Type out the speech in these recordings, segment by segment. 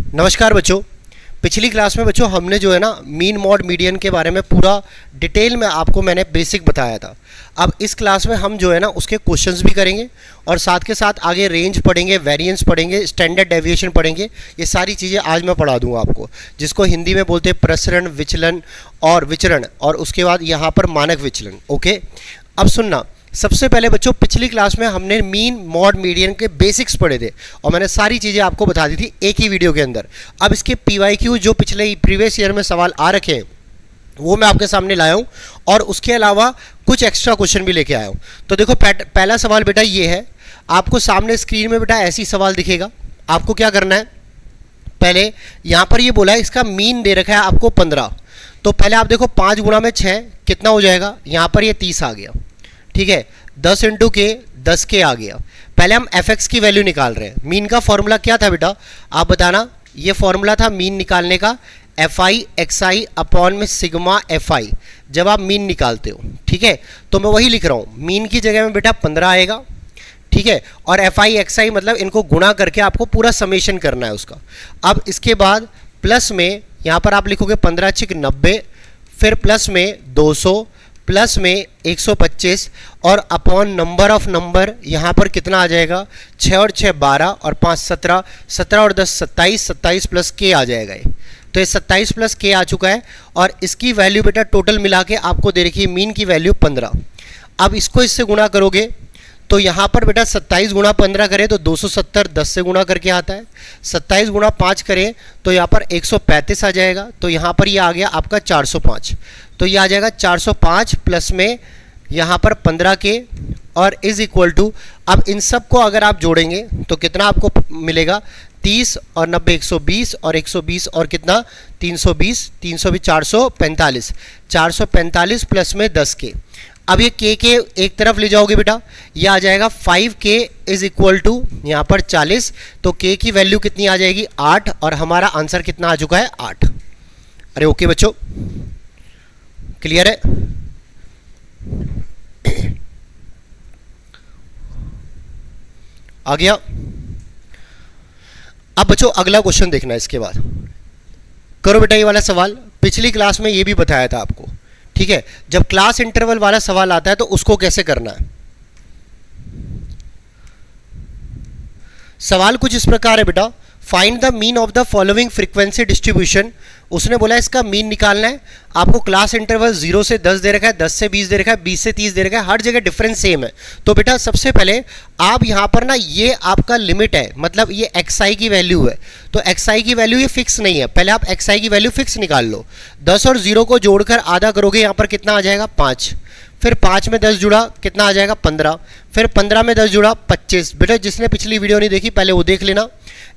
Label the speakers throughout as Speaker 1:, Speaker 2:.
Speaker 1: नमस्कार बच्चों। पिछली क्लास में बच्चों हमने जो है ना मीन मॉड मीडियन के बारे में पूरा डिटेल में आपको मैंने बेसिक बताया था। अब इस क्लास में हम जो है ना उसके क्वेश्चंस भी करेंगे और साथ के साथ आगे रेंज पढ़ेंगे, वेरिएंस पढ़ेंगे, स्टैंडर्ड डेविएशन पढ़ेंगे। ये सारी चीज़ें आज मैं पढ़ा दूंगा आपको, जिसको हिंदी में बोलते हैं प्रसरण, विचलन और विचरण, और उसके बाद यहाँ पर मानक विचलन। ओके, अब सुनना। सबसे पहले बच्चों पिछली क्लास में हमने मीन मॉड मीडियन के बेसिक्स पढ़े थे और मैंने सारी चीज़ें आपको बता दी थी एक ही वीडियो के अंदर। अब इसके PYQ जो पिछले प्रीवियस ईयर में सवाल आ रखे हैं वो मैं आपके सामने लाया हूँ और उसके अलावा कुछ एक्स्ट्रा क्वेश्चन भी लेके आया हूँ। तो देखो पहला सवाल बेटा ये है, आपको सामने स्क्रीन में बेटा ऐसी सवाल दिखेगा। आपको क्या करना है, पहले यहाँ पर ये बोला है इसका मीन दे रखा है आपको 15। तो पहले आप देखो 5 गुणा में 6 कितना हो जाएगा, यहाँ पर ये 30 आ गया। ठीक है, 10 इंटू के 10 के आ गया। पहले हम fx की वैल्यू निकाल रहे हैं। मीन का फॉर्मूला क्या था बेटा, आप बताना। ये फॉर्मूला था मीन निकालने का, fi xi अपॉन में सिग्मा fi, जब आप मीन निकालते हो। ठीक है, तो मैं वही लिख रहा हूँ, मीन की जगह में बेटा 15 आएगा। ठीक है, और fi xi मतलब इनको गुणा करके आपको पूरा समेशन करना है उसका। अब इसके बाद प्लस में यहाँ पर आप लिखोगे 15 छिक 90, फिर प्लस में 200, प्लस में 125 और अपॉन नंबर ऑफ नंबर यहाँ पर कितना आ जाएगा, 6 और 6 12 और 5 17, 17 और 10 27, 27 प्लस के आ जाएगा ये। तो ये 27 प्लस के आ चुका है और इसकी वैल्यू बेटा टोटल मिला के आपको दे रखी है मीन की वैल्यू 15। अब इसको इससे गुणा करोगे तो यहाँ पर बेटा 27 गुणा 15 करें तो 270 10 से गुणा करके आता है। 27 गुणा 5 करें तो यहाँ पर 135 आ जाएगा। तो यहाँ पर ये आ गया आपका 405। तो ये आ जाएगा 405 प्लस में यहाँ पर 15 के और इज इक्वल टू, अब इन सब को अगर आप जोड़ेंगे तो कितना आपको मिलेगा, 30 और 90 120 और 120 और कितना 320, 320 445, 445 प्लस में 10 के। अब ये के एक तरफ ले जाओगे बेटा, ये आ जाएगा 5k इज इक्वल टू यहाँ पर 40। तो k की वैल्यू कितनी आ जाएगी 8 और हमारा आंसर कितना आ चुका है 8। अरे ओके बच्चों, क्लियर है। आ गया। अब बच्चों अगला क्वेश्चन देखना है, इसके बाद करो बेटा ये वाला सवाल। पिछली क्लास में ये भी बताया था आपको। ठीक है, जब क्लास इंटरवल वाला सवाल आता है तो उसको कैसे करना है। सवाल कुछ इस प्रकार है बेटा, find the mean of the following frequency distribution. उसने बोला इसका मीन निकालना है। आपको क्लास इंटरवल 0 से 10 दे रखा है, 10 से 20 दे रखा है, 20 से 30 दे रखा है, हर जगह डिफरेंस सेम है। तो बेटा सबसे पहले आप यहाँ पर ना, ये आपका लिमिट है, मतलब ये xi की वैल्यू है। तो xi की वैल्यू ये फिक्स नहीं है, पहले आप xi की वैल्यू फिक्स निकाल लो। 10 और 0 को जोड़कर आधा करोगे, यहाँ पर कितना आ जाएगा 5। फिर 5 में 10 जुड़ा कितना आ जाएगा 15, फिर 15 में 10 जुड़ा 25। बेटा जिसने पिछली वीडियो नहीं देखी पहले वो देख लेना।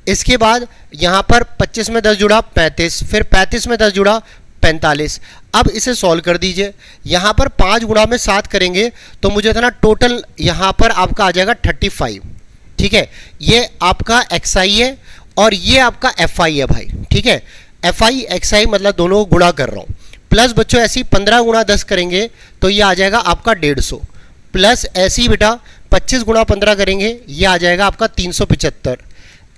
Speaker 1: इसके बाद यहाँ पर 25 में 10 जुड़ा 35, फिर 35 में 10 जुड़ा 45। अब इसे सॉल्व कर दीजिए। यहाँ पर 5 गुणा में 7 करेंगे तो मुझे था ना टोटल यहाँ पर आपका आ जाएगा 35। ठीक है, ये आपका xi है और ये आपका fi है भाई। ठीक है, fi xi मतलब दोनों को गुणा कर रहा हूँ। प्लस बच्चों ऐसी 15 गुणा 10 करेंगे तो ये आ जाएगा आपका 150। प्लस ऐसी बेटा 25 गुणा 15 करेंगे, ये आ जाएगा आपका 375।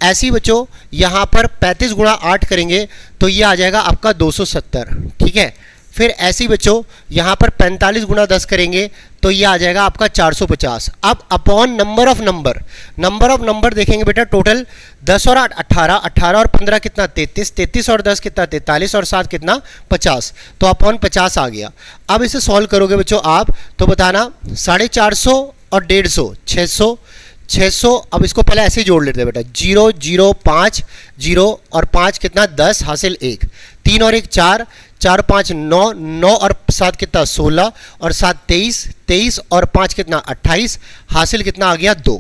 Speaker 1: ऐसी बच्चों यहाँ पर 35 गुणा 8 करेंगे तो ये आ जाएगा आपका 270। ठीक है, फिर ऐसी बच्चों यहाँ पर 45 गुणा 10 करेंगे तो ये आ जाएगा आपका 450। अब upon number of number, number of number देखेंगे बेटा टोटल 10 और 8 18, 18 और 15 कितना 33, 33 और 10 कितना 43 और 7 कितना 50। तो अपॉन 50 आ गया। अब इसे सॉल्व करोगे बच्चों आप तो बताना 450 और 150 600, 600। अब इसको पहले ऐसे ही जोड़ लेते हैं बेटा, 0 0 5 0 और 5 कितना 10 हासिल 1, 3 और 1 4, 4 5 9, 9 और 7 कितना 16 और 7 23, 23 और 5 कितना 28 हासिल कितना आ गया 2,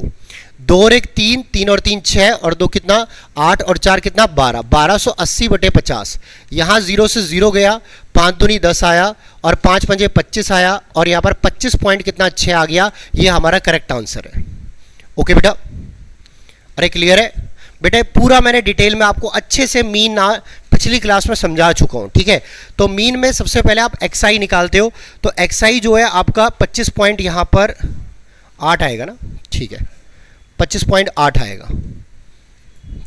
Speaker 1: 2 और 1 3, 3 और 3 6 और 2 कितना 8 और 4 कितना 12, 1280 बटे 50। यहाँ 0 से 0 गया, 5 दूनी 10 आया और 5 पंजे 25 आया और यहाँ पर 25 पॉइंट कितना 6 आ गया। ये हमारा करेक्ट आंसर है। ओके बेटा, अरे क्लियर है बेटा। पूरा मैंने डिटेल में आपको अच्छे से मीन पिछली क्लास में समझा चुका हूँ। ठीक है, तो मीन में सबसे पहले आप xi निकालते हो तो xi जो है आपका 25 पॉइंट यहाँ पर 8 आएगा ना। ठीक है, 25.8 आएगा।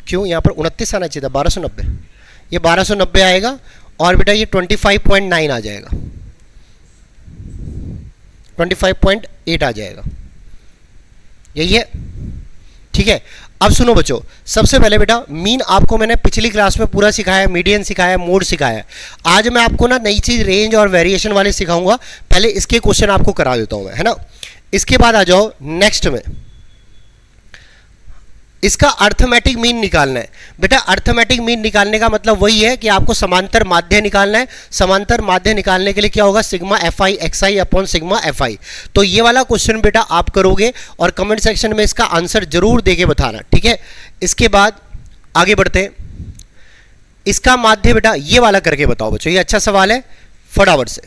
Speaker 1: क्यों, यहाँ पर 29 आना चाहिए था, 1290, ये 1290 आएगा और बेटा ये 25.9 आ जाएगा, 25.8 आ जाएगा, यही है, ठीक है। अब सुनो बच्चों, सबसे पहले बेटा मीन आपको मैंने पिछली क्लास में पूरा सिखाया, मीडियन सिखाया, मोड सिखाया। आज मैं आपको ना नई चीज रेंज और वेरिएशन वाले सिखाऊंगा। पहले इसके क्वेश्चन आपको करा देता हूं मैं, है ना। इसके बाद आ जाओ नेक्स्ट में, इसका अर्थमेटिक मीन निकालना है। बेटा अर्थमेटिक मीन निकालने का मतलब वही है कि आपको समांतर माध्य निकालना है। समांतर माध्य निकालने के लिए क्या होगा, sigma F I x I upon sigma F I. तो ये वाला क्वेश्चन बेटा आप करोगे और कमेंट सेक्शन में इसका आंसर जरूर देके बताना, ठीक है। इसके बाद आगे बढ़ते हैं, इसका माध्य बेटा ये वाला करके बताओ बच्चों, ये अच्छा सवाल है, फटाफट से।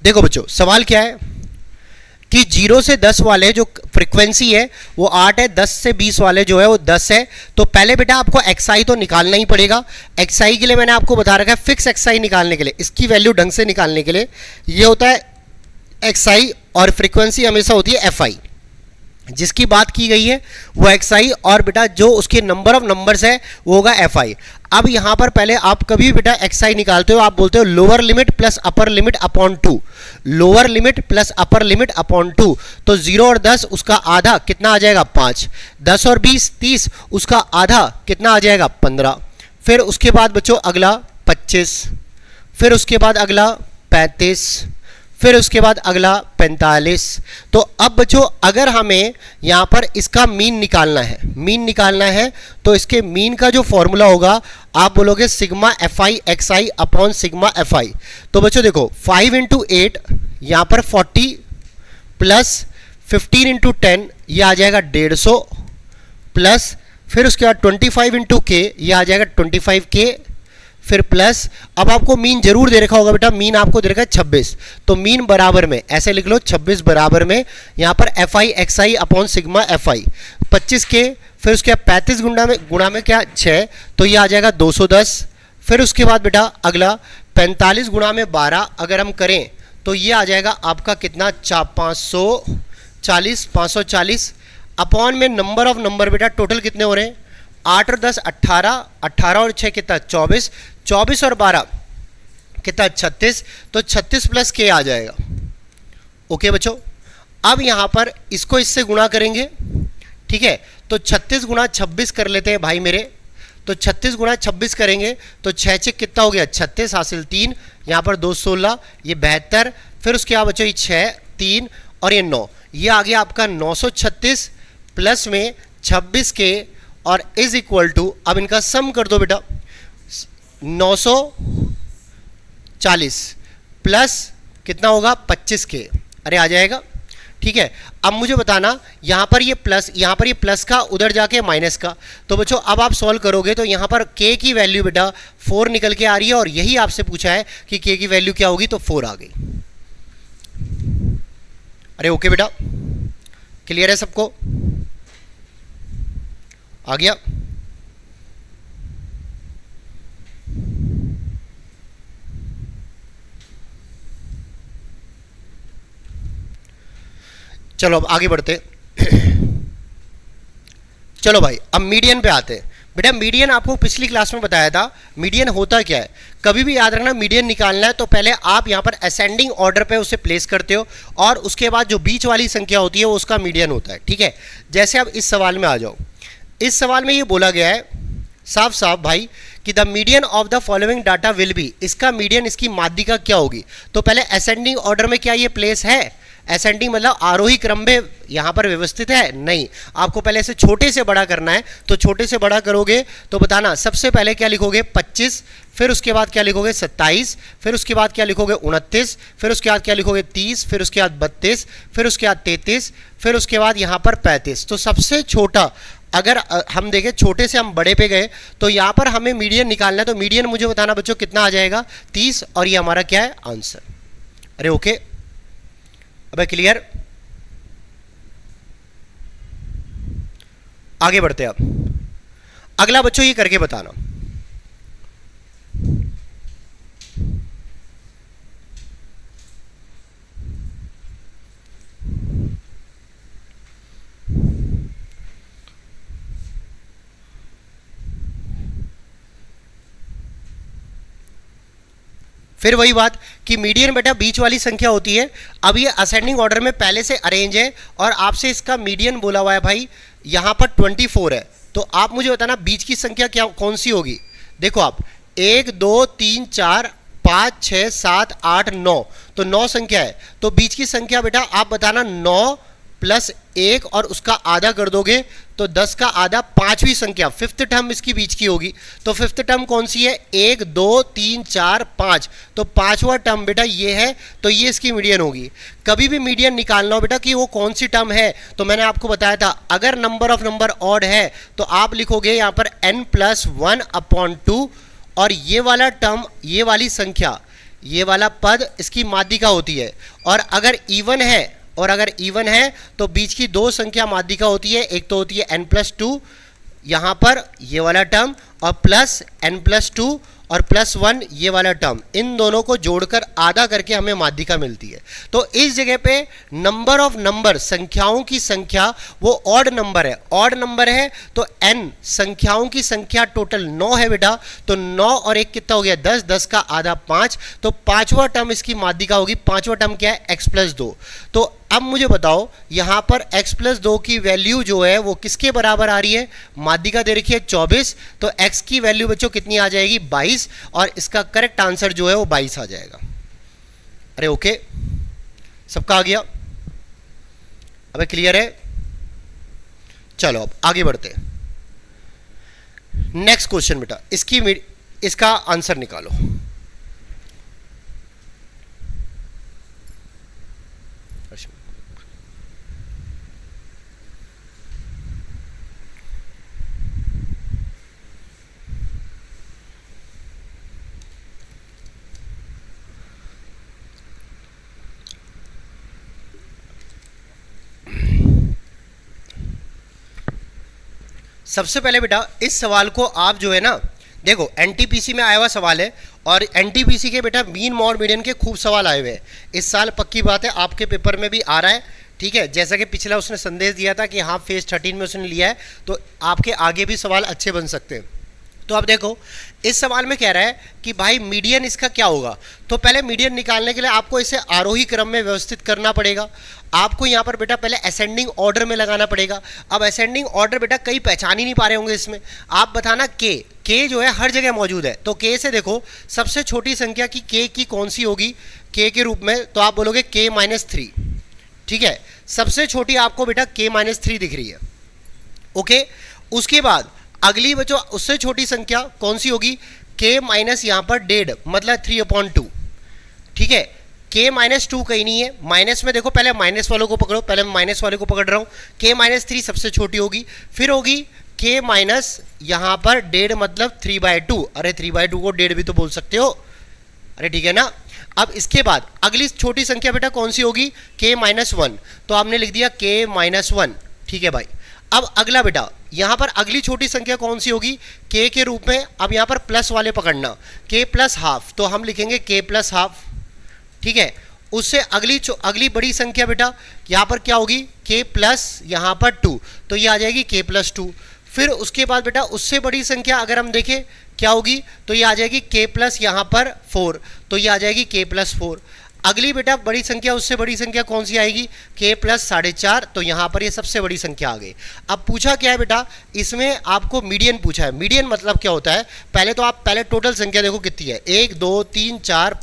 Speaker 1: देखो बच्चों सवाल क्या है कि 0 से 10 वाले जो फ्रीक्वेंसी है वो 8 है, 10 से 20 वाले जो है वो 10 है। तो पहले बेटा आपको एक्सआई तो निकालना ही पड़ेगा। एक्सआई के लिए मैंने आपको बता रखा है, फिक्स एक्सआई निकालने के लिए, इसकी वैल्यू ढंग से निकालने के लिए ये होता है एक्सआई और फ्रीक्वेंसी हमेशा होती है एफआई। जिसकी बात की गई है वो एक्सआई और बेटा जो उसके नंबर ऑफ नंबर्स है वो होगा एफआई। अब यहां पर पहले आप कभी बेटा एक्सआई निकालते हो आप बोलते हो lower limit plus upper limit upon 2, lower limit plus upper limit upon 2। तो 0 और 10 उसका आधा कितना आ जाएगा 5, 10 और 20 30 उसका आधा कितना आ जाएगा 15। फिर उसके बाद बच्चों अगला 25, फिर उसके बाद अगला 35, फिर उसके बाद अगला 45। तो अब बच्चों अगर हमें यहाँ पर इसका मीन निकालना है, मीन निकालना है तो इसके मीन का जो फॉर्मूला होगा आप बोलोगे sigma F I x I upon sigma F I. तो बच्चों देखो 5 इंटू 8 यहाँ पर 40 प्लस 15 इंटू 10 ये आ जाएगा 150 प्लस फिर उसके बाद 25 इंटू के ये आ जाएगा 25K, फिर प्लस अब आपको मीन जरूर दे रखा होगा बेटा, मीन आपको दे रखा है 26। तो मीन बराबर में ऐसे लिख लो 26 बराबर में यहाँ पर F I x I upon sigma F I 25K, फिर उसके बाद 35 गुणा में क्या 6, तो ये आ जाएगा 210। फिर उसके बाद बेटा अगला 45 गुणा में 12 अगर हम करें तो ये आ जाएगा आपका कितना 540 अपॉन में नंबर ऑफ नंबर बेटा टोटल कितने हो रहे हैं 8 और 10 18, 18 और 6 कितना 24, 24 और 12 कितना 36, तो 36 प्लस के आ जाएगा। ओके बच्चों, अब यहां पर इसको इससे गुणा करेंगे, ठीक है। तो 36 गुणा 26 कर लेते हैं भाई मेरे, तो 36 गुणा 26 करेंगे तो 6 6 कितना हो गया 36 हासिल 3, यहां पर 2 16 ये 72, फिर उसके बाद बच्चों ये 6 3 और ये 9, ये आ गया आपका 936 प्लस में 26 के और इज इक्वल टू, अब इनका सम कर दो बेटा 940 प्लस कितना होगा 25K, अरे आ जाएगा, ठीक है। अब मुझे बताना यहां पर ये प्लस, यहां पर ये प्लस का उधर जाके माइनस का, तो बच्चों अब आप सॉल्व करोगे तो यहां पर K की वैल्यू बेटा 4 निकल के आ रही है और यही आपसे पूछा है कि K की वैल्यू क्या होगी, तो 4 आ गई। अरे ओके बेटा, क्लियर है सबको, आ गया। चलो अब आगे बढ़ते चलो भाई अब मीडियन पे आते हैं। बेटा मीडियन आपको पिछली क्लास में बताया था, मीडियन होता क्या है, कभी भी याद रखना मीडियन निकालना है तो पहले आप यहां पर असेंडिंग ऑर्डर पे उसे प्लेस करते हो और उसके बाद जो बीच वाली संख्या होती है वो उसका मीडियन होता है, ठीक है। जैसे अब इस सवाल में आ जाओ, इस सवाल में ये बोला गया है साफ साफ भाई कि the median of the following data will be, इसका मीडियन इसकी माध्यिका क्या होगी। तो पहले असेंडिंग ऑर्डर में क्या ये प्लेस है, असेंडिंग मतलब आरोही क्रम में यहां पर व्यवस्थित है, नहीं, आपको पहले से छोटे से बड़ा करना है। तो छोटे से बड़ा करोगे तो बताना सबसे पहले क्या लिखोगे 25, फिर उसके बाद क्या लिखोगे 27, फिर उसके बाद क्या लिखोगे 29, फिर उसके बाद क्या लिखोगे 30, फिर उसके बाद 32, फिर उसके बाद 33, फिर उसके बाद यहां पर 35। तो सबसे छोटा अगर हम देखें छोटे से हम बड़े पे गए तो यहां पर हमें मीडियन निकालना है, तो मीडियन मुझे बताना बच्चों कितना आ जाएगा 30, और ये हमारा क्या है आंसर। अरे ओके, अबे क्लियर, आगे बढ़ते हैं। अब अगला बच्चों ये करके बताना, फिर वही बात कि मीडियन बेटा बीच वाली संख्या होती है। अब ये असेंडिंग ऑर्डर में पहले से अरेंज है और आपसे इसका मीडियन बोला हुआ है भाई, यहाँ पर 24 है, तो आप मुझे बताना बीच की संख्या क्या कौन सी होगी। देखो आप 1 2 3 4 5 6 7 8 9, तो 9 संख्या है, तो बीच की संख्या बेटा आप बताना 9 प्लस 1 और उसका आधा कर दोगे तो 10 का आधा, पांचवी संख्या फिफ्थ टर्म इसकी बीच की होगी। तो फिफ्थ टर्म कौन सी है, 1 2 3 4 5, तो पांचवा टर्म बेटा ये है, तो ये इसकी मीडियन होगी। कभी भी मीडियन निकालना हो बेटा कि वो कौन सी टर्म है, तो मैंने आपको बताया था अगर नंबर ऑफ नंबर ऑड है तो आप लिखोगे यहाँ पर n+1/2 और ये वाला टर्म, ये वाली संख्या, ये वाला पद इसकी माध्यिका होती है। और अगर इवन है तो बीच की दो संख्या माध्यिका होती है, एक तो होती है n+2 यहाँ पर ये वाला टर्म और प्लस n+2 और +1 ये वाला टर्म, इन दोनों को जोड़कर आधा करके हमें माध्यिका मिलती है। तो इस जगह पे नंबर ऑफ नंबर, संख्याओं की संख्या वो ऑड नंबर है, ऑड नंबर है तो n संख्याओं की संख्या टोटल 9 है बेटा, तो 9 और 1 कितना हो गया 10, 10 का आधा 5, तो पांचवा टर्म इसकी माध्यिका होगी। पांचवा टर्म क्या है, x+2। तो अब मुझे बताओ यहाँ पर x+2 की वैल्यू जो है वो किसके बराबर आ रही है, माध्यिका दे रखी है 24, तो x की वैल्यू बच्चों कितनी आ जाएगी 22, और इसका करेक्ट आंसर जो है वो 22 आ जाएगा। अरे ओके, सबका आ गया, अबे क्लियर है। चलो अब आगे बढ़ते हैं। नेक्स्ट क्वेश्चन बेटा, इसका आंसर निकालो। सबसे पहले बेटा इस सवाल को आप जो है ना, देखो एनटीपीसी में आया हुआ सवाल है, और एनटीपीसी के बेटा मीन मॉड मीडियन के खूब सवाल आए हुए हैं इस साल, पक्की बात है आपके पेपर में भी आ रहा है। ठीक है, जैसा कि पिछला उसने संदेश दिया था कि हाँ फेज 13 में उसने लिया है, तो आपके आगे भी सवाल अच्छे बन सकते हैं। तो अब देखो इस सवाल में कह रहा है कि भाई मीडियन इसका क्या होगा। तो पहले मीडियन निकालने के लिए आपको इसे आरोही क्रम में व्यवस्थित करना पड़ेगा। आपको यहाँ पर बेटा पहले असेंडिंग ऑर्डर में लगाना पड़ेगा। अब असेंडिंग ऑर्डर बेटा कई पहचान ही नहीं पा रहे होंगे इसमें, आप बताना के जो है हर जगह मौजूद है, तो के से देखो सबसे छोटी संख्या की के की कौन सी होगी के के रूप में, तो आप बोलोगे k-3। ठीक है, सबसे छोटी आपको बेटा k-3 दिख रही है। ओके, उसके बाद अगली बच्चों उससे छोटी संख्या कौन सी होगी, k माइनस यहाँ पर 1.5 मतलब 3/2। ठीक है, k-2 कहीं नहीं है, माइनस में देखो पहले माइनस वालों को पकड़ो, पहले मैं माइनस वाले को पकड़ रहा हूँ, k-3 सबसे छोटी होगी, फिर होगी k माइनस यहाँ पर 1.5 मतलब 3/2। अरे 3/2 को 1.5 भी तो बोल सकते हो, अरे ठीक है ना। अब इसके बाद अगली छोटी संख्या बेटा कौन सी होगी, k-1, तो आपने लिख दिया k-1। ठीक है भाई, अब अगला बेटा यहाँ पर अगली छोटी संख्या कौन सी होगी, k के रूप में। अब यहाँ पर प्लस वाले पकड़ना, k+½ तो हम लिखेंगे k+½ ठीक है, उससे अगली बड़ी संख्या बेटा यहाँ पर क्या होगी, k प्लस यहाँ पर 2, तो ये आ जाएगी k+2। फिर उसके बाद बेटा उससे बड़ी संख्या अगर हम देखें क्या होगी, तो ये आ जाएगी k प्लस यहाँ पर 4, तो ये आ जाएगी k+4। अगली बेटा बड़ी संख्या, उससे बड़ी संख्या कौन सी आएगी, k+4.5, तो यहाँ पर ये सबसे बड़ी संख्या आ गई। अब पूछा क्या है बेटा, इसमें आपको मीडियन पूछा है। मीडियन मतलब क्या होता है, पहले तो आप पहले टोटल संख्या देखो कितनी है, 1 2 3 4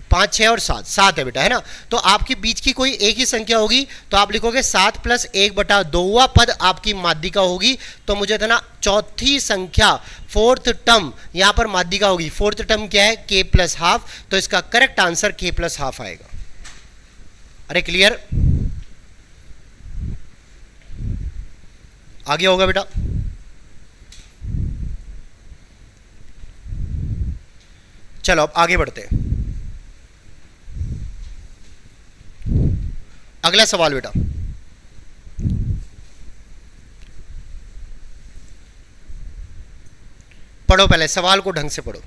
Speaker 1: 5 6 और 7 है बेटा, है ना। तो आपकी बीच की कोई एक ही संख्या होगी, तो आप लिखोगे 7 + 1/2 पद आपकी माध्यिका होगी। तो मुझे था ना चौथी संख्या फोर्थ टर्म यहाँ पर माध्यिका होगी। फोर्थ टर्म क्या है, k+½ तो इसका करेक्ट आंसर k+½ आएगा। अरे क्लियर, आ गया होगा बेटा। चलो अब आगे बढ़ते हैं। अगला सवाल बेटा, पढ़ो, पहले सवाल को ढंग से पढ़ो।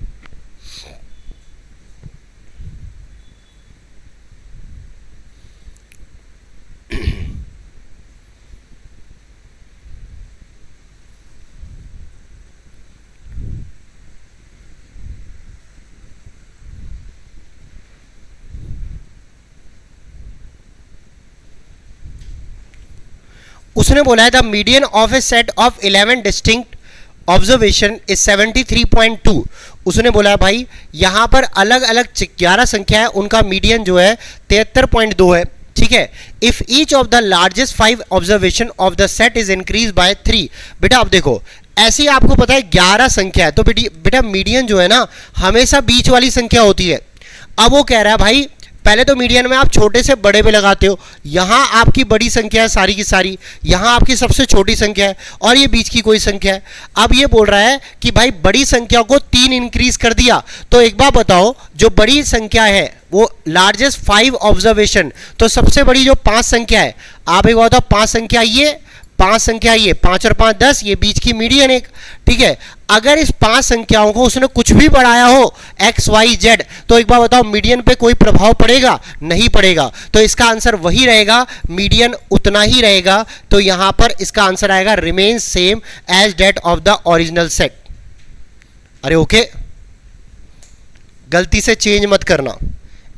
Speaker 1: उसने बोला है the median of A set of 11 distinct observation is 73.2। उसने बोला है भाई यहाँ पर अलग अलग 11 संख्या है, उनका मीडियन जो है 73.2 है, ठीक है। If each of the largest 5 observation of the set is increase by 3। बेटा अब देखो ऐसे ही आपको पता है 11 संख्या है, तो बेटा मीडियन जो है ना हमेशा बीच वाली संख्या होती है। अब वो कह रहा है भाई पहले तो मीडियन में आप छोटे से बड़े पे लगाते हो, यहाँ आपकी बड़ी संख्या है सारी की सारी, यहाँ आपकी सबसे छोटी संख्या है और ये बीच की कोई संख्या है। अब ये बोल रहा है कि भाई बड़ी संख्या को 3 इंक्रीज कर दिया, तो एक बार बताओ जो बड़ी संख्या है वो लार्जेस्ट 5 ऑब्जर्वेशन, तो सबसे बड़ी जो 5 संख्या है, आप एक बार बताओ 5 संख्या ये, 5 संख्या ये, 5 और 5 10, ये बीच की मीडियन एक, ठीक है। अगर इस 5 संख्याओं को उसने कुछ भी बढ़ाया हो x y z, तो एक बार बताओ मीडियन पे कोई प्रभाव पड़ेगा? नहीं पड़ेगा, तो इसका आंसर वही रहेगा, मीडियन उतना ही रहेगा। तो यहां पर इसका आंसर आएगा remain same as date of the original set. अरे ओके, गलती से चेंज मत करना,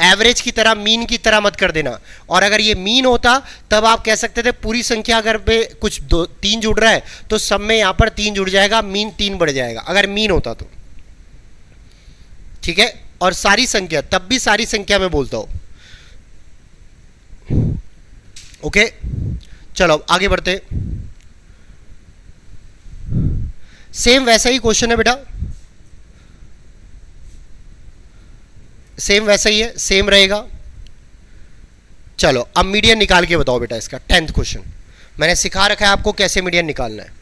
Speaker 1: एवरेज की तरह मीन की तरह मत कर देना। और अगर ये मीन होता तब आप कह सकते थे पूरी संख्या अगर पे कुछ 3 जुड़ रहा है तो सब में यहां पर 3 जुड़ जाएगा, मीन 3 बढ़ जाएगा अगर मीन होता तो, ठीक है। और सारी संख्या, तब भी सारी संख्या में बोलता हूं, ओके। चलो आगे बढ़ते, सेम वैसा ही क्वेश्चन है बेटा, सेम वैसा ही है, सेम रहेगा। चलो अब मीडियन निकाल के बताओ बेटा इसका 10th क्वेश्चन। मैंने सिखा रखा है आपको कैसे मीडियन निकालना है।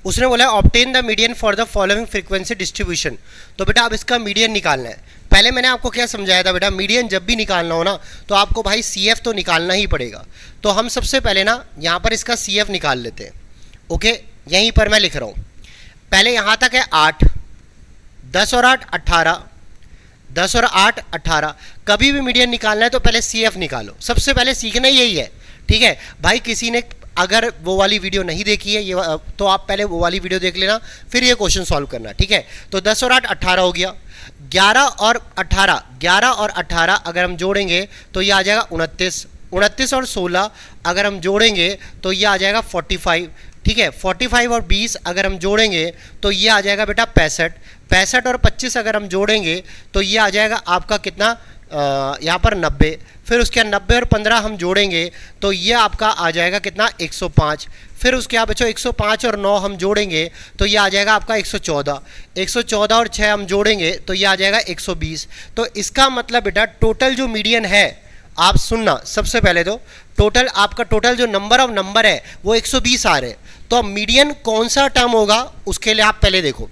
Speaker 1: उसने बोला obtain the median for the following frequency distribution. तो बेटा अब इसका मीडियन निकालना है। पहले मैंने आपको क्या समझाया था बेटा, मीडियन जब भी निकालना हो ना तो आपको भाई CF तो निकालना ही पड़ेगा। तो हम सबसे पहले ना यहाँ पर इसका CF निकाल लेते हैं, ओके। यहीं पर मैं लिख रहा हूँ, पहले यहाँ तक है 8, 10 और 8 18, 10 और 8 18। कभी भी मीडियन निकालना है तो पहले CF निकालो, सबसे पहले सीखना यही है, ठीक है भाई। किसी ने अगर वो वाली वीडियो नहीं देखी है ये तो आप पहले वो वाली वीडियो देख लेना, फिर ये क्वेश्चन सॉल्व करना, ठीक है। तो 10 और 8 18 हो गया, 11 और 18, 11 और 18 अगर हम जोड़ेंगे तो ये आ जाएगा 29, 29 और 16 अगर हम जोड़ेंगे तो ये आ जाएगा 45, ठीक है। 45 और 20 अगर हम जोड़ेंगे तो ये आ जाएगा बेटा 65, 65 और 25 अगर हम जोड़ेंगे तो ये आ जाएगा आपका कितना, यहाँ पर 90। फिर उसके 90 और 15 हम जोड़ेंगे तो ये आपका आ जाएगा कितना, 105। फिर उसके आप बच्चों 105 और 9 हम जोड़ेंगे तो ये आ जाएगा आपका 114, 114 और 6 हम जोड़ेंगे तो ये आ जाएगा 120। तो इसका मतलब बेटा टोटल जो मीडियन है, आप सुनना सबसे पहले तो टोटल आपका टोटल जो नंबर ऑफ नंबर है वो 120 आ रहे हैं। तो अब मीडियन कौन सा टर्म होगा उसके लिए आप पहले देखो,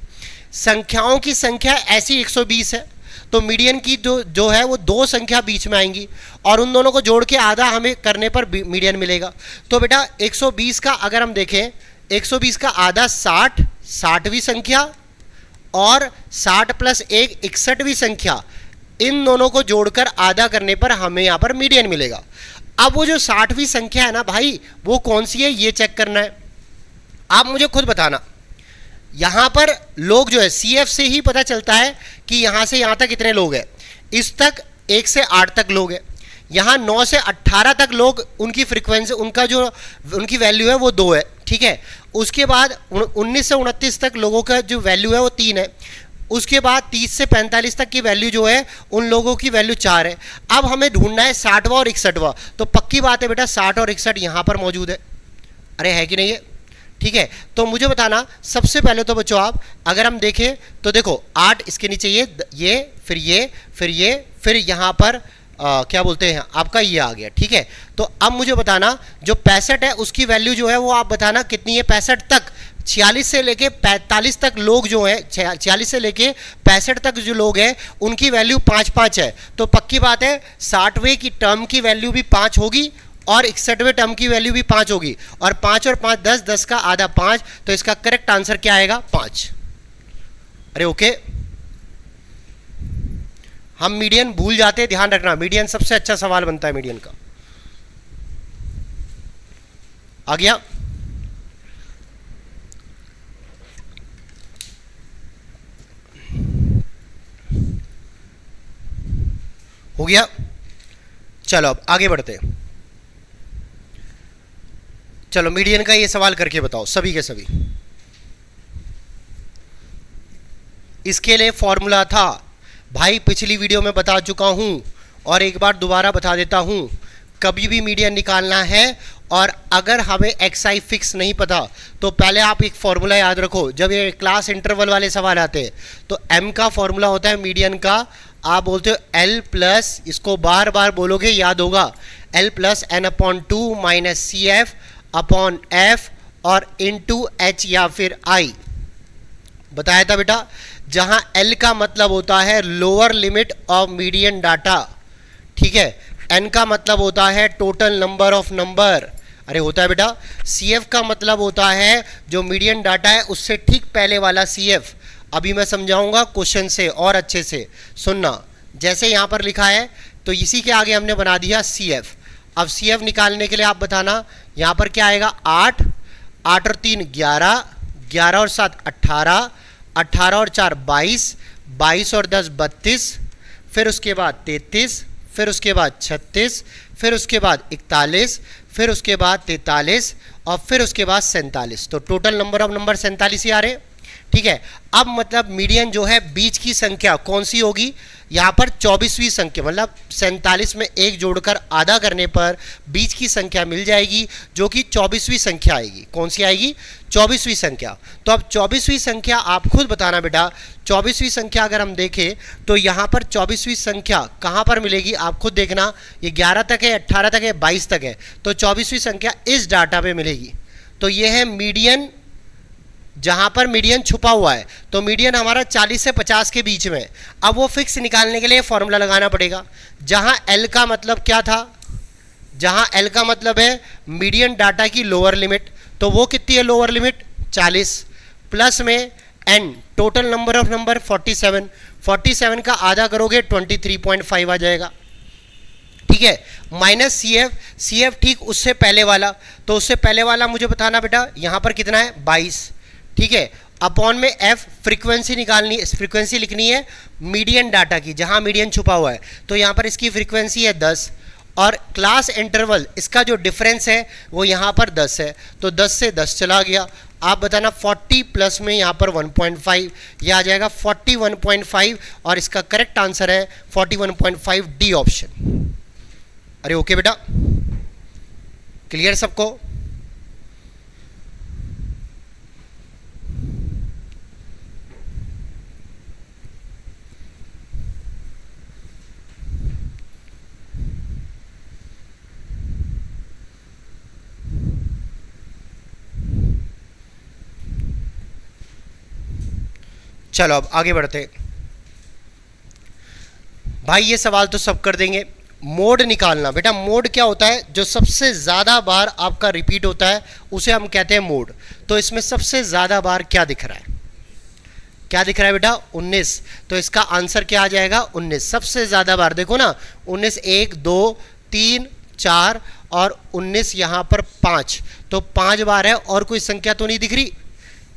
Speaker 1: संख्याओं की संख्या ऐसी 120 है तो मीडियन की जो है वो 2 संख्या बीच में आएंगी और उन दोनों को जोड़ के आधा हमें करने पर मीडियन मिलेगा। तो बेटा 120 का अगर हम देखें, 120 का आधा 60, 60वीं संख्या और 60 + 1 61वीं संख्या, इन दोनों को जोड़कर आधा करने पर हमें यहाँ पर मीडियन मिलेगा। अब वो जो 60वीं संख्या है ना भाई वो कौन सी है ये चेक करना है, आप मुझे खुद बताना। यहाँ पर लोग जो है CF से ही पता चलता है कि यहाँ से यहाँ तक कितने लोग हैं, इस तक 1 से 8 तक लोग हैं, यहाँ 9 से 18 तक लोग, उनकी फ्रीक्वेंसी उनका जो उनकी वैल्यू है वो 2 है, ठीक है। उसके बाद 19 से 29 तक लोगों का जो वैल्यू है वो 3 है। उसके बाद 30 से 45 तक की वैल्यू जो है उन लोगों की वैल्यू 4 है। अब हमें ढूंढना है 60वां और 61वां, तो पक्की बात है बेटा 60 और 61 यहाँ पर मौजूद है, अरे है कि नहीं है, ठीक है। तो मुझे बताना सबसे पहले तो बच्चों आप अगर हम देखें तो देखो 8 इसके नीचे ये फिर ये फिर ये फिर यहाँ पर क्या बोलते हैं आपका ये आ गया, ठीक है। तो अब मुझे बताना जो 65 है उसकी वैल्यू जो है वो आप बताना कितनी है 65 तक। 46 से लेके 45 तक लोग जो हैं, 46 से लेके 65 तक जो लोग हैं उनकी वैल्यू 5-5 है। तो पक्की बात है 60वें की टर्म की वैल्यू भी 5 होगी और 61वें टर्म की वैल्यू भी 5 होगी, और 5 और 5 10, 10 का आधा 5, तो इसका करेक्ट आंसर क्या आएगा 5। अरे ओके, हम मीडियन भूल जाते हैं, ध्यान रखना मीडियन सबसे अच्छा सवाल बनता है मीडियन का। आ गया? हो गया? चलो अब आगे बढ़ते हैं। चलो मीडियन का ये सवाल करके बताओ सभी के सभी। इसके लिए फॉर्मूला था भाई, पिछली वीडियो में बता चुका हूं और एक बार दोबारा बता देता हूं। कभी भी मीडियन निकालना है और अगर हमें एक्सआई फिक्स नहीं पता तो पहले आप एक फॉर्मूला याद रखो। जब ये क्लास इंटरवल वाले सवाल आते हैं तो एम का फॉर्मूला होता है मीडियन का, आप बोलते हो एल प्लस, इसको बार बार बोलोगे याद होगा, L plus N upon two minus C F upon F और इनटू एच या फिर आई। बताया था बेटा, जहां एल का मतलब होता है lower limit of median data, ठीक है। एन का मतलब होता है टोटल नंबर ऑफ नंबर, अरे होता है बेटा। सी एफ का मतलब होता है जो मीडियन डाटा है उससे ठीक पहले वाला सी एफ। अभी मैं समझाऊंगा क्वेश्चन से और अच्छे से सुनना। जैसे यहां पर लिखा है तो इसी के आगे हमने बना दिया सी एफ। अब सी एफ निकालने के लिए आप बताना यहां पर क्या आएगा, 8, 8 और 3 11, 11 और 7 18, 18 और 4 22, 22 और 10 32, फिर उसके बाद 33, फिर उसके बाद 36, फिर उसके बाद 41, फिर उसके बाद 43 और फिर उसके बाद 47। तो टोटल नंबर ऑफ नंबर 47 ही आ रहे, ठीक है। अब मतलब मीडियन जो है बीच की संख्या कौन सी होगी, यहाँ पर 24वीं संख्या, मतलब 47 में एक जोड़कर आधा करने पर बीच की संख्या मिल जाएगी जो कि 24वीं संख्या आएगी। कौन सी आएगी, 24वीं संख्या। तो अब 24वीं संख्या आप खुद बताना बेटा। 24वीं संख्या अगर हम देखें तो यहाँ पर 24वीं संख्या कहाँ पर मिलेगी, आप खुद देखना। ये 11 तक है, 18 तक है, 22 तक है, तो 24वीं संख्या इस डाटा पे मिलेगी। तो ये है मीडियन, जहां पर मीडियन छुपा हुआ है। तो मीडियन हमारा 40 से 50 के बीच में। अब वो फिक्स निकालने के लिए फॉर्मूला लगाना पड़ेगा। जहां एल का मतलब क्या था, जहां एल का मतलब है मीडियन डाटा की लोअर लिमिट, तो वो कितनी है लोअर लिमिट, 40, प्लस में N total number of number 47, 47 का आधा करोगे 23.5 आ जाएगा, ठीक है, minus C F, C F ठीक उससे पहले वाला, तो उससे पहले वाला मुझे बताना बेटा यहां पर कितना है 22, ठीक है, अपॉन में एफ फ्रीक्वेंसी निकालनी है, फ्रीक्वेंसी लिखनी है मीडियन डाटा की, जहां मीडियन छुपा हुआ है। तो यहां पर इसकी फ्रीक्वेंसी है 10 और क्लास इंटरवल इसका जो डिफरेंस है वो यहां पर 10 है, तो 10 से 10 चला गया। आप बताना 40 प्लस में यहां पर 1.5, यह आ जाएगा 41.5 और इसका करेक्ट आंसर है 41.5 डी ऑप्शन। अरे ओके बेटा, क्लियर सबको? चलो अब आगे बढ़ते। भाई ये सवाल तो सब कर देंगे। मोड निकालना बेटा, मोड क्या होता है, जो सबसे ज्यादा बार आपका रिपीट होता है उसे हम कहते हैं मोड। तो इसमें सबसे ज्यादा बार क्या दिख रहा है, क्या दिख रहा है बेटा, 19। तो इसका आंसर क्या आ जाएगा, 19। सबसे ज्यादा बार देखो ना, 19 1 2 3 4 और 19 यहां पर 5, तो 5 बार है और कोई संख्या तो नहीं दिख रही,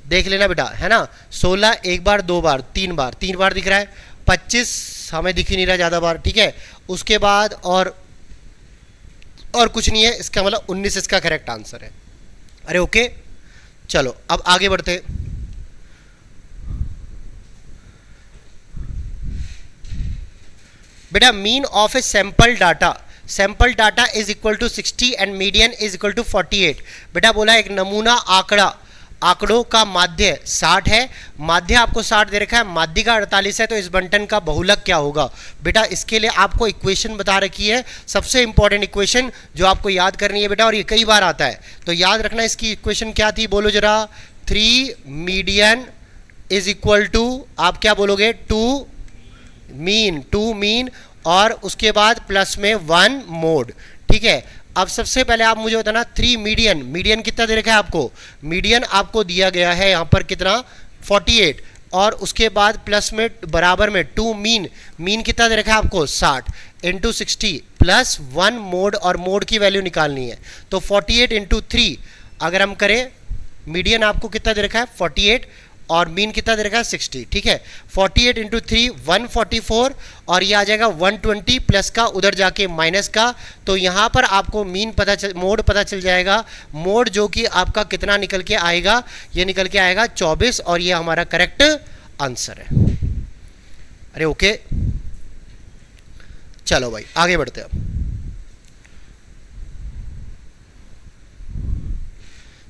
Speaker 1: देख लेना बेटा, है ना। 16 एक बार, 2 बार, 3 बार, 3 बार दिख रहा है। 25 हमें दिख ही नहीं रहा ज़्यादा बार, ठीक है। उसके बाद और कुछ नहीं है, इसका मतलब 19 इसका करेक्ट आंसर है। अरे ओके, चलो अब आगे बढ़ते। बेटा mean of a sample data is equal to 60 and median is equal to 48। बेटा बोला एक नमूना आंकड़ों का माध्य 60 है, माध्य आपको 60 दे रखा है, माध्य का 48 है, तो इस बंटन का बहुलक क्या होगा। बेटा इसके लिए आपको इक्वेशन बता रखी है, सबसे इंपॉर्टेंट इक्वेशन जो आपको याद करनी है बेटा, और ये कई बार आता है तो याद रखना। इसकी इक्वेशन क्या थी, बोलो जरा। 3 मीडियन इज इक्वल टू, आप क्या बोलोगे, 2 मीन और उसके बाद प्लस में 1 मोड, ठीक है। अब सबसे पहले आप मुझे बताना 3 मीडियन कितना दे रखा है आपको, मीडियन आपको दिया गया है यहाँ पर कितना 48, और उसके बाद प्लस में बराबर में 2 मीन कितना दे रखा है आपको 60 इंटू 60 प्लस 1 मोड, और मोड की वैल्यू निकालनी है। तो 48 इंटू 3 अगर हम करें, मीडियन आपको कितना दे रखा है 48 और मीन कितना दे रखा है 60, ठीक है। 48 इंटू 3 144 और ये आ जाएगा 120 प्लस का उधर जाके माइनस का, तो यहाँ पर आपको मोड पता चल जाएगा। मोड जो कि आपका कितना निकल के आएगा, ये निकल के आएगा 24 और ये हमारा करेक्ट आंसर है। अरे ओके, चलो भाई आगे बढ़ते हैं।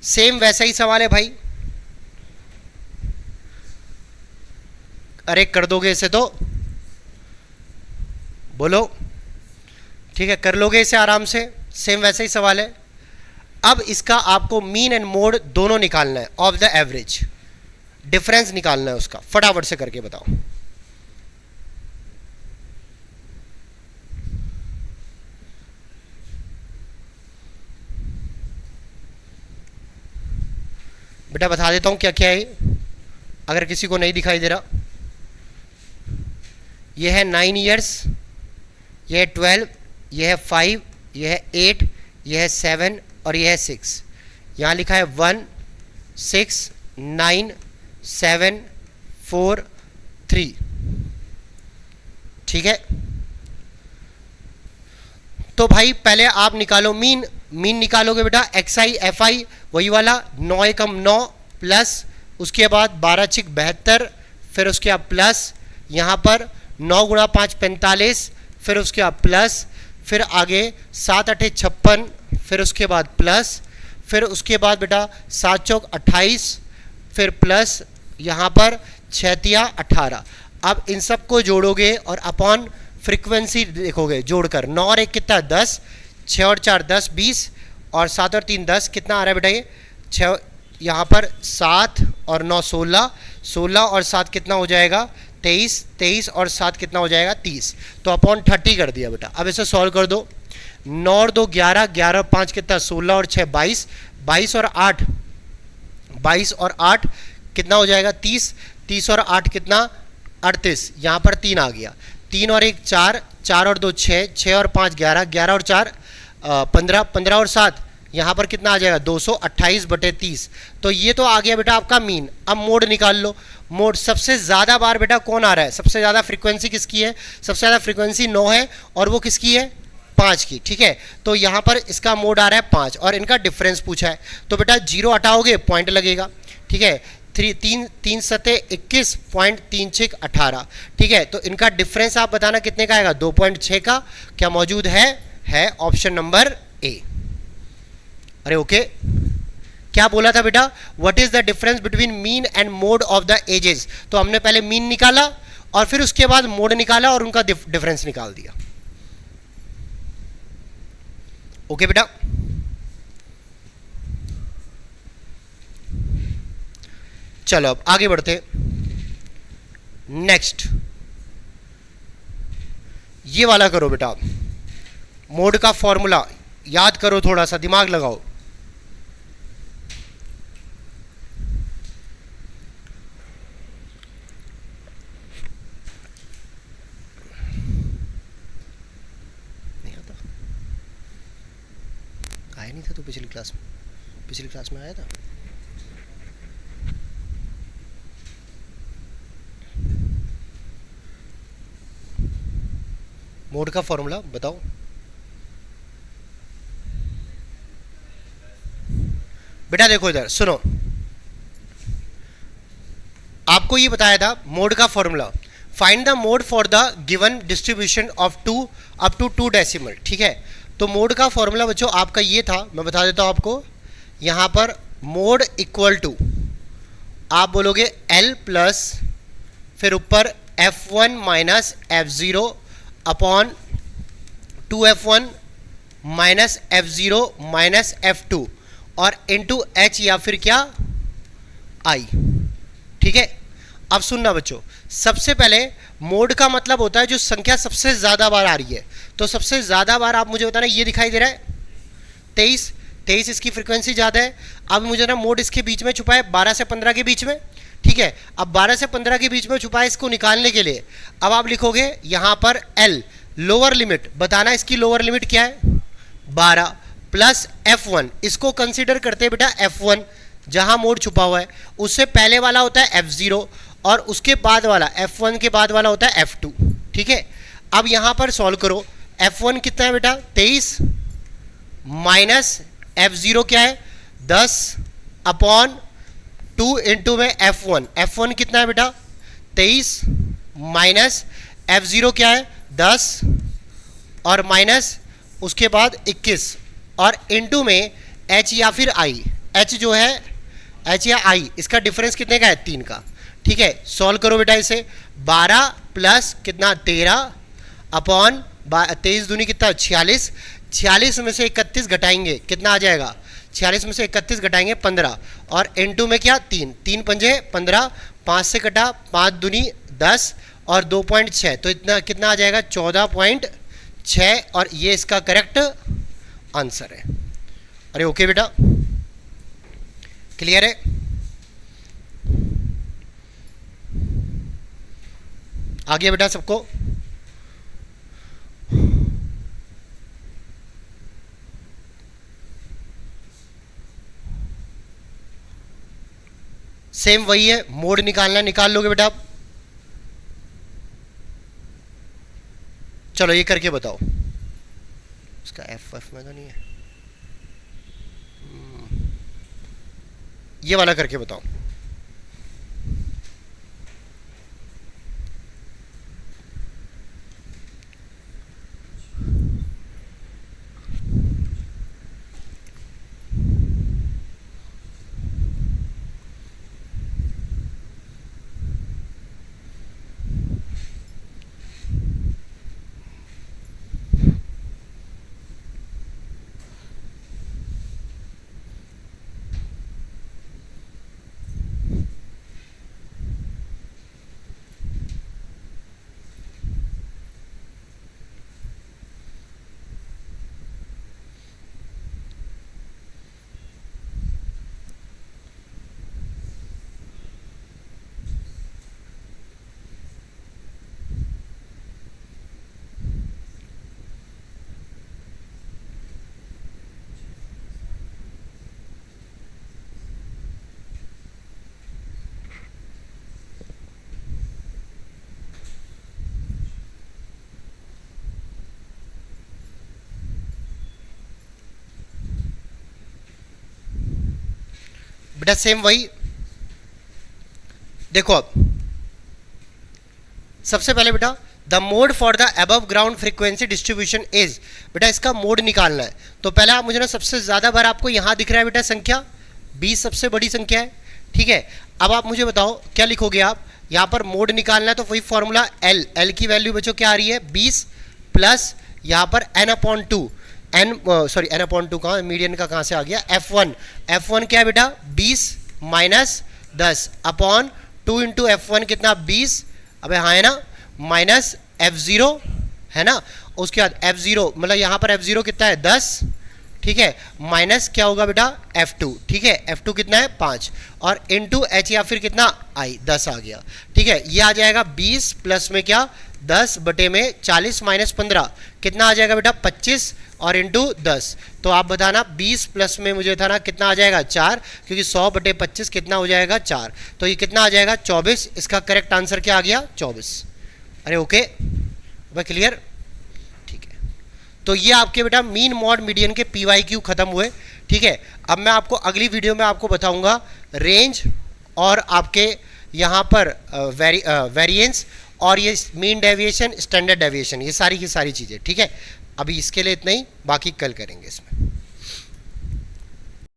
Speaker 1: सेम वैसा ही सवाल है भाई। अरे कर दोगे इसे तो बोलो, ठीक है कर लोगे इसे आराम से। सेम वैसा ही सवाल है। अब इसका आपको मीन एंड मोड दोनों निकालना है ऑफ द एवरेज, डिफरेंस निकालना है उसका। फटाफट से करके बताओ। बेटा बता देता हूं क्या क्या है, अगर किसी को नहीं दिखाई दे रहा। ये है 9 ईयर्स, ये है 12, ये है 5, ये है 8, ये है 7 और ये है 6। यहाँ लिखा है 1 6 9 7 4 3, ठीक है। तो भाई पहले आप निकालो मीन। मीन निकालोगे बेटा एक्स आई एफ आई वही वाला, 9 एकम 9 प्लस उसके बाद 12 छिक 72, फिर उसके बाद प्लस यहाँ पर 9 गुणा 5 45, फिर उसके बाद प्लस, फिर आगे 7 8 56, फिर उसके बाद प्लस, फिर उसके बाद बेटा 7 चौक 28, फिर प्लस यहाँ पर 6 तिया 18। अब इन सब को जोड़ोगे और अपॉन फ्रीक्वेंसी देखोगे जोड़कर। 9 और 1 कितना 10, 6 और 4 10 20 और 7 और 3 10, कितना आ रहा है बेटा ये 6, यहाँ पर 7 और 9 16, 16 और 7 कितना हो जाएगा 23, 23 और 7 कितना हो जाएगा 30, तो अपॉन 30 कर दिया बेटा। अब इसे सॉल्व कर दो। 9 और 2 11, 11 और 5 कितना 16 और 6 22, 22 और 8 22 और 8 कितना हो जाएगा 30, 30 और 8 कितना 38, यहाँ पर 3 आ गया। 3 और 1 4, 4 और 2 6, 6 और 5 11, 11 और 4 15, 15 और 7 यहाँ पर कितना आ जाएगा 228/30। तो ये तो आ गया बेटा आपका मीन। अब मोड निकाल लो। मोड सबसे ज़्यादा बार बेटा कौन आ रहा है, सबसे ज़्यादा फ्रीक्वेंसी किसकी है, सबसे ज़्यादा फ्रीक्वेंसी 9 है और वो किसकी है 5 की, ठीक है। तो यहाँ पर इसका मोड आ रहा है 5 और इनका डिफरेंस पूछा है, तो बेटा 0 हटाओगे पॉइंट लगेगा, ठीक है। 3 सते 21.36 18, ठीक है। तो इनका डिफरेंस आप बताना कितने का आएगा 2.6 का। क्या मौजूद है ऑप्शन नंबर ए। अरे ओके, क्या बोला था बेटा, what is the difference between mean and mode of the ages. तो हमने पहले मीन निकाला और फिर उसके बाद मोड निकाला और उनका डिफरेंस निकाल दिया। ओके बेटा, चलो अब आगे बढ़ते। नेक्स्ट ये वाला करो बेटा, मोड का फॉर्मूला याद करो, थोड़ा सा दिमाग लगाओ। नहीं आता, आया नहीं था तो पिछली क्लास में आया था। मोड का फॉर्मूला बताओ। बेटा देखो इधर सुनो, आपको ये बताया था मोड का formula, find the mode for the given distribution of 2 up to 2 decimal, ठीक है। तो मोड का फॉर्मूला बच्चों आपका ये था, मैं बता देता हूं आपको। यहां पर मोड इक्वल टू आप बोलोगे L प्लस फिर ऊपर F1 minus F0 upon 2F1 minus F0 minus F2 और इनटू H या फिर क्या I, ठीक है। अब सुनना बच्चों, सबसे पहले मोड का मतलब होता है जो संख्या सबसे ज्यादा बार आ रही है। तो सबसे ज्यादा बार आप मुझे बताना, ये दिखाई दे रहा है 23, इसकी फ्रीक्वेंसी ज्यादा है। अब मुझे ना मोड इसके बीच में छुपा है 12 से 15 के बीच में, ठीक है। अब 12 से 15 के बीच में छुपा है, इसको निकालने के लिए अब आप लिखोगे यहां पर L लोअर लिमिट, बताना इसकी लोअर लिमिट क्या है 12 प्लस F1, इसको कंसिडर करते हैं बेटा F1 जहां मोड छुपा हुआ है, उससे पहले वाला होता है F0 और उसके बाद वाला F1 के बाद वाला होता है F2। ठीक है, अब यहां पर सॉल्व करो। F1 कितना है बेटा 23 माइनस F0 क्या है 10 अपॉन 2 इंटू में F1 कितना है बेटा 23 माइनस F0 क्या है 10 और माइनस उसके बाद 21 और इंटू में H या फिर I, H जो है H या I इसका डिफरेंस कितने का है 3 का। ठीक है, सॉल्व करो बेटा इसे। 12 प्लस कितना 13 अपॉन 23 दूनी कितना 46, 46 में से 31 घटाएंगे कितना आ जाएगा 46 में से 31 घटाएंगे 15 और इंटू में क्या 3 पंजे 15, 5 से कटा 5 दूनी 10 और 2.6 तो इतना कितना आ जाएगा 14.6 और ये इसका करेक्ट आंसर है। अरे ओके बेटा, क्लियर है? आ गया बेटा सबको? सेम वही है, मोड निकालना, निकाल लोगे बेटा आप? चलो ये करके बताओ। इसका एफ में तो नहीं है, ये वाला करके बताओ। बेटा सेम वही देखो। अब सबसे पहले बेटा the mode for the above ground frequency distribution is, बेटा इसका मोड निकालना है। तो पहले आप मुझे ना सबसे ज्यादा बार आपको यहां दिख रहा है बेटा संख्या 20 सबसे बड़ी संख्या है। ठीक है, अब आप मुझे बताओ क्या लिखोगे आप? यहां पर मोड निकालना है तो वही फॉर्मूला L की वैल्यू बच्चों क्या आ रही है 20 प्लस यहां पर n/2 n/2 कहाँ, मीडियन का कहाँ से आ गया F1 क्या है बेटा 20 माइनस 10 अपॉन 2 इंटू F1 कितना 20, अबे हाँ है ना, माइनस F0 है ना, उसके बाद F0 मतलब यहाँ पर F0 कितना है 10। ठीक है, माइनस क्या होगा बेटा F2। ठीक है, F2 कितना है 5 और इंटू H या फिर कितना I 10 आ गया। ठीक है, ये आ जाएगा 20 प्लस में क्या 10 बटे में 40 माइनस 15 कितना आ जाएगा बेटा 25 और इंटू 10। तो आप बताना 20 प्लस में मुझे था ना कितना आ जाएगा 4, क्योंकि 100 बटे 25 कितना हो जाएगा 4, तो ये कितना आ जाएगा 24। इसका करेक्ट आंसर क्या आ गया 24। अरे ओके भाई, क्लियर? ठीक है, तो ये आपके बेटा मीन मॉड मीडियन के PYQ खत्म हुए। ठीक है, अब मैं आपको अगली वीडियो में आपको बताऊंगा रेंज और आपके यहाँ पर वेरिएंस और ये मीन डेविएशन, स्टैंडर्ड डेविएशन, ये सारी की सारी चीज़ें। ठीक है, अभी इसके लिए इतना ही, बाकी कल करेंगे इसमें।